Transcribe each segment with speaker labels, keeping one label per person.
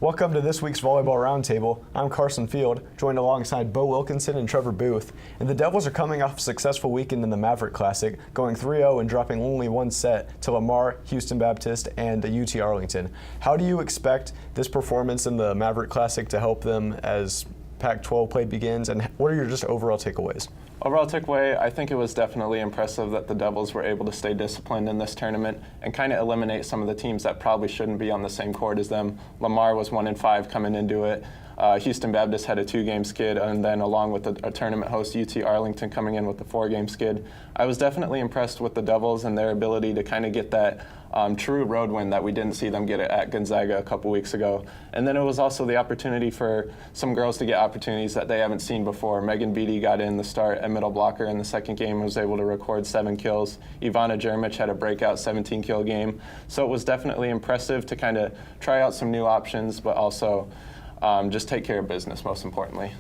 Speaker 1: Welcome to this week's Volleyball Roundtable. I'm Carson Field, joined alongside Bo Wilkinson and Trevor Booth. And the Devils are coming off a successful weekend in the Maverick Classic, going 3-0 and dropping only one set to Lamar, Houston Baptist, and UT Arlington. How do you expect this performance in the Maverick Classic to help them as Pac-12 play begins, and what are your just overall takeaways?
Speaker 2: Overall takeaway, I think it was definitely impressive that the Devils were able to stay disciplined in this tournament and kind of eliminate some of the teams that probably shouldn't be on the same court as them. Lamar was 1-5 coming into it. Houston Baptist had a 2-game skid, and then along with a tournament host, UT Arlington, coming in with a 4-game skid. I was definitely impressed with the Devils and their ability to kind of get that true road win that we didn't see them get at Gonzaga a couple weeks ago. And then it was also the opportunity for some girls to get opportunities that they haven't seen before. Megan Beattie got in the start at middle blocker in the second game and was able to record 7 kills. Ivana Jermic had a breakout 17-kill game. So it was definitely impressive to kind of try out some new options, but also just take care of business, most importantly.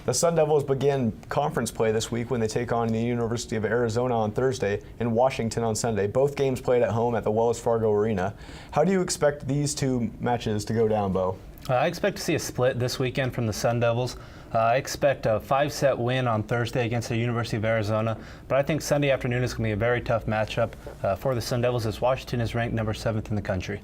Speaker 1: The Sun Devils begin conference play this week when they take on the University of Arizona on Thursday and Washington on Sunday. Both games played at home at the Wells Fargo Arena. How do you expect these two matches to go down, Bo?
Speaker 3: I expect to see a split this weekend from the Sun Devils. I expect a 5-set win on Thursday against the University of Arizona, but I think Sunday afternoon is going to be a very tough matchup for the Sun Devils, as Washington is ranked number 7th in the country.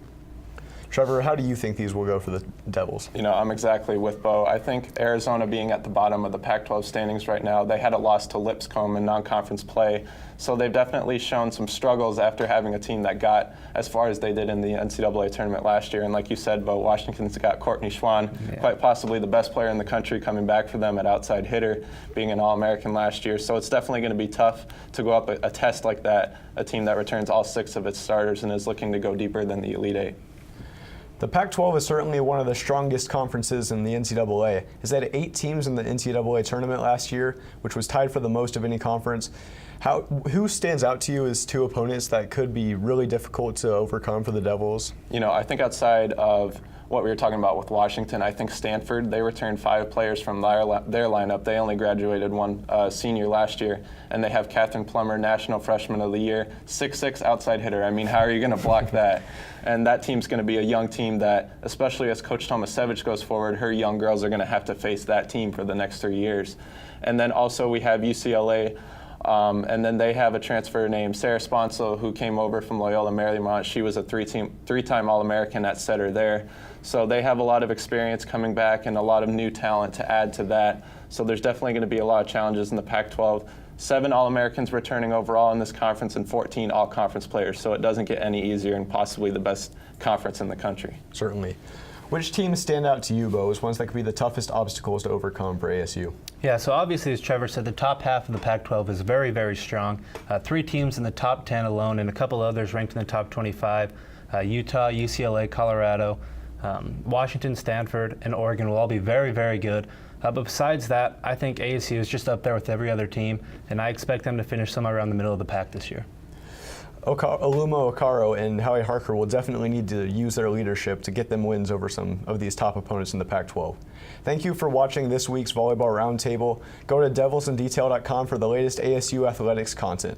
Speaker 1: Trevor, how do you think these will go for the Devils?
Speaker 2: You know, I'm exactly with Bo. I think Arizona being at the bottom of the Pac-12 standings right now, they had a loss to Lipscomb in non-conference play. So they've definitely shown some struggles after having a team that got as far as they did in the NCAA tournament last year. And like you said, Bo, Washington's got Courtney Schwann, quite possibly the best player in the country, coming back for them at outside hitter, being an All-American last year. So it's definitely going to be tough to go up a test like that, a team that returns all 6 of its starters and is looking to go deeper than the Elite 8.
Speaker 1: The Pac-12 is certainly one of the strongest conferences in the NCAA. It had 8 teams in the NCAA tournament last year, which was tied for the most of any conference. Who stands out to you as 2 opponents that could be really difficult to overcome for the Devils?
Speaker 2: You know, I think outside of what we were talking about with Washington, I think Stanford, they returned 5 players from their lineup. They only graduated one senior last year, and they have Catherine Plummer, National Freshman of the Year, 6'6" outside hitter. I mean, how are you going to block that? And that team's going to be a young team that, especially as Coach Tomasevich goes forward, her young girls are going to have to face that team for the next 3 years. And then also we have UCLA, and then they have a transfer named Sarah Sponsel, who came over from Loyola Marymount. She was a 3-time All-American at setter there. So they have a lot of experience coming back and a lot of new talent to add to that. So there's definitely going to be a lot of challenges in the Pac-12. 7 All-Americans returning overall in this conference and 14 all-conference players. So it doesn't get any easier, and possibly the best conference in the country.
Speaker 1: Certainly. Which teams stand out to you, Bo, as ones that could be the toughest obstacles to overcome for ASU?
Speaker 3: Yeah, so obviously, as Trevor said, the top half of the Pac-12 is very, very strong. 3 teams in the top 10 alone, and a couple others ranked in the top 25. Utah, UCLA, Colorado, Washington, Stanford, and Oregon will all be very, very good. But besides that, I think ASU is just up there with every other team, and I expect them to finish somewhere around the middle of the pack this year.
Speaker 1: Aluma Okaro and Howie Harker will definitely need to use their leadership to get them wins over some of these top opponents in the Pac-12. Thank you for watching this week's Volleyball Roundtable. Go to devilsindetail.com for the latest ASU athletics content.